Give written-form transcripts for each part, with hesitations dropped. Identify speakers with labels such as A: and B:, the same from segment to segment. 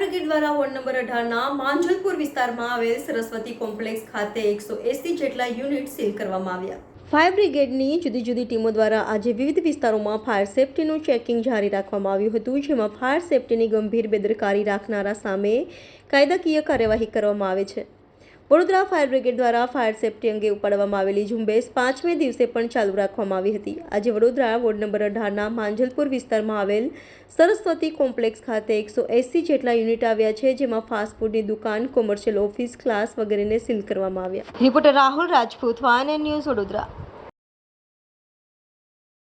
A: Brigade દ્વારા ward number 18ના Manjalpur વિસ્તારમાં આવેલ સરસ્વતી કોમ્પ્લેક્સ ખાતે 180 જેટલા યુનિટ સીલ કરવામાં આવ્યા। ફાયર બ્રિગેડની જુદી જુદી ટીમો દ્વારા આજે વિવિધ વિસ્તારોમાં ફાયર સેફટીનું ચેકિંગ જારી રાખવામાં આવ્યું હતું, જેમાં ફાયર સેફટીની ગંભીર બેદરકારી રાખનારા સામે કાયદાકીય કાર્યવાહી કરવામાં આવે છે। વડોદરા ફાયર બ્રિગેડ દ્વારા ફાયર સેફટી અંગે ઉપાડવામાં આવેલી ઝુંબેશ 5મે દિવસે પણ ચાલુ રાખવામાં આવી હતી। આજે વડોદરા વોર્ડ નંબર 18ના માંજલપુર વિસ્તારમાં આવેલ સરસ્વતી કોમ્પ્લેક્સ ખાતે 180 જેટલા યુનિટ આવ્યા છે, જેમાં ફાસ્ટ ફૂડની દુકાન, કોમર્શિયલ ઓફિસ, ક્લાસ વગેરેને સીલ કરવામાં આવ્યા। Reporter Rahul Rajput, van news, Vadodara.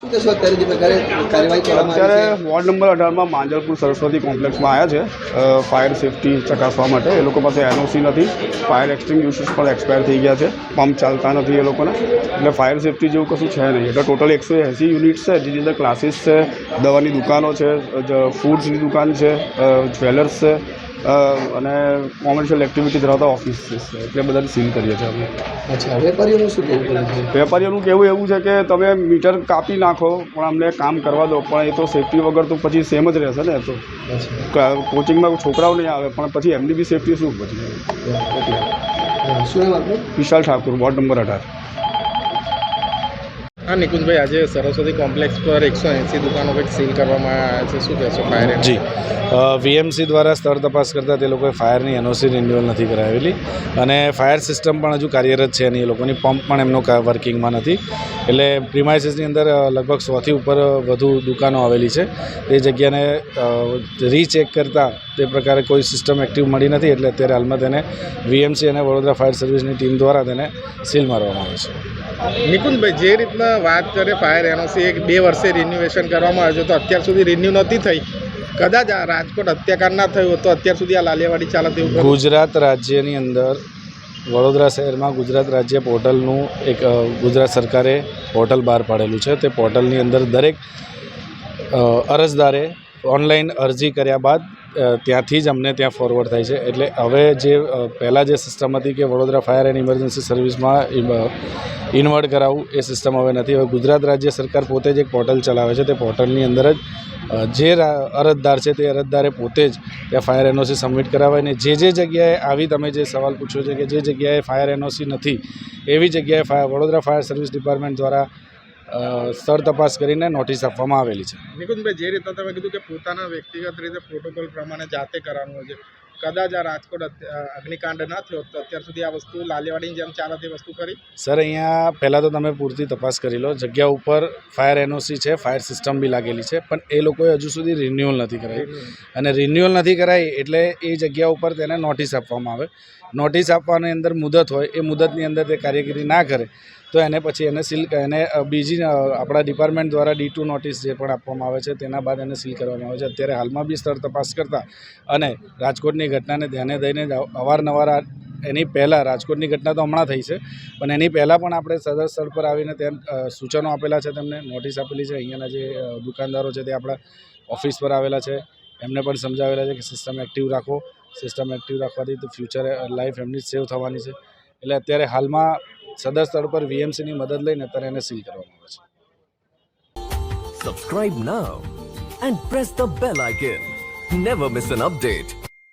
B: અત્યારે વોર્ડ નંબર 18માં માંજલપુર સરસ્વતી કોમ્પ્લેક્સમાં આવ્યા છે ફાયર સેફટી ચકાસવા માટે। એ લોકો પાસે એનઓસી નથી, ફાયર એક્સટિંગ્યુશર્સ પણ એક્સપાયર થઈ ગયા છે, પંપ ચાલતા નથી એ લોકોને, એટલે ફાયર સેફટી જેવું કશું છે નહીં। એટલે ટોટલ 180 યુનિટ્સ છે, જેની અંદર ક્લાસીસ છે, દવાની દુકાનો છે, ફૂડ્સની દુકાન છે, જ્વેલર્સ છે અને કોમર્શિયલ એક્ટિવિટી ધરાવતા ઓફિસીસ છે, એટલે બધાને સીલ કરીએ છીએ અમે।
C: અચ્છા, વેપારીઓનું શું કહેવું છે?
B: વેપારીઓનું કહેવું એવું છે કે તમે મીટર કાપી નાખો પણ અમને કામ કરવા દો, પણ એ તો સેફટી વગર તો પછી સેમ જ રહેશે ને। તો કોચિંગમાં છોકરાઓ નહીં આવે પણ પછી એમની બી સેફટી શું પછી?
C: શું નામ આપનું?
B: વિશાલ ઠાકુર, વોર્ડ નંબર 18।
D: हाँ निकुंज भाई, आज सरस्वती कॉम्प्लेक्स पर 180 दुकानों पर सील કરવામાં આવ્યા છે, શું કહેશો? ફાયર
E: જી વીએમસી દ્વારા સ્થળ તપાસ કરતાં તે લોકોએ ફાયરની એનઓસી રિન્યુઅલ નથી કરાવેલી અને ફાયર સિસ્ટમ પણ હજુ કાર્યરત છે નહીં, એ લોકોની પંપ પણ એમનો વર્કિંગમાં નથી। એટલે પ્રિમાઇસીસની અંદર લગભગ 100થી ઉપર વધુ દુકાનો આવેલી છે। તે જગ્યાને રીચેક કરતાં તે પ્રકારે કોઈ સિસ્ટમ એક્ટિવ મળી નથી, એટલે અત્યારે હાલમાં તેને વીએમસી અને વડોદરા ફાયર સર્વિસની ટીમ દ્વારા તેને સીલ મારવામાં આવે છે।
D: નિકુંજભાઈ, જે રીતના વાત કરે ફાયર એનઓસી 2 વર્ષે રિન્યુએશન કરવામાં આવે છે, તો અત્યાર સુધી રિન્યુ નહોતી થઈ। કદાચ આ રાજકોટ હત્યાકાંડ ના થયું તો અત્યાર સુધી આ લાલિયાવાડી ચાલત એવું
E: ગુજરાત રાજ્યની અંદર વડોદરા શહેરમાં ગુજરાત રાજ્ય પોર્ટલનું એક ગુજરાત સરકારે પોર્ટલ બહાર પાડેલું છે। તે પોર્ટલની અંદર દરેક અરજદારે ઓનલાઈન અરજી કર્યા બાદ ત્યાંથી જ અમને ત્યાં ફોરવર્ડ થાય છે। એટલે હવે જે પહેલાં જે સિસ્ટમ હતી કે વડોદરા ફાયર એન્ડ ઇમરજન્સી સર્વિસમાં ઇન્વર્ટ કરાવવું, એ સિસ્ટમ હવે નથી। હવે ગુજરાત રાજ્ય સરકાર પોતે જ એક પોર્ટલ ચલાવે છે, તે પોર્ટલની અંદર જ જે અરજદાર છે તે અરજદારે પોતે જ ત્યાં ફાયર એનઓસી સબમિટ કરાવાય ને જે જગ્યાએ આવી તમે જે સવાલ પૂછ્યો છે કે જે જગ્યાએ ફાયર એનઓસી નથી એવી જગ્યાએ વડોદરા ફાયર સર્વિસ ડિપાર્ટમેન્ટ દ્વારા સ્થળ તપાસ કરીને નોટિસ આપવામાં આવેલી છે।
D: નિકુંજભાઈ, જે રીતે તમે કીધું કે પોતાના વ્યક્તિગત રીતે પ્રોટોકોલ પ્રમાણે જાતે કરવાનું હોય છે, કદાચ આ રાજકોટ અગ્નિકાંડ ના થયો તો અત્યાર સુધી આ વસ્તુ લાલિયાવાડીની જેમ ચાલત એ વસ્તુ કરી?
E: સર, અહીંયા પહેલાં તો તમે પૂરતી તપાસ કરી લો। જગ્યા ઉપર ફાયર એનઓસી છે, ફાયર સિસ્ટમ બી લાગેલી છે, પણ એ લોકોએ હજુ સુધી રિન્યુઅલ નથી કરાવી અને રિન્યુઅલ નથી કરાવી એટલે એ જગ્યા ઉપર તેને નોટિસ આપવામાં આવે। નોટિસ આપવાની અંદર મુદત હોય, એ મુદતની અંદર તે કાર્યગીરી ના કરે તો એને પછી એને સીલ બીજી આપણા ડિપાર્ટમેન્ટ દ્વારા D2 નોટિસ જે પણ આપવામાં આવે છે તેના બાદ એને સીલ કરવામાં આવે છે। અત્યારે હાલમાં બી સ્થળ તપાસ કરતાં અને રાજકોટની ઘટનાને ધ્યાને દઈને અવારનવાર એની પહેલાં રાજકોટની ઘટના તો હમણાં થઈ છે, પણ એની પહેલાં પણ આપણે સદર સ્થળ પર આવીને ત્યાં સૂચનો આપેલા છે, તેમને નોટિસ આપેલી છે। અહીંયાના જે દુકાનદારો છે તે આપણા ઓફિસ પર આવેલા છે, એમને પણ સમજાવેલા છે કે સિસ્ટમ એક્ટિવ રાખો, સિસ્ટમ એક્ટિવ રાખવાથી તો ફ્યુચર લાઈફ એમની સેવ થવાની છે। એટલે અત્યારે હાલમાં સદર સ્થળ પર વીએમસીની મદદ લઈને અત્યારે એને સીલ કરવામાં આવે છે।
F: Subscribe now and press the bell icon. Never miss an update.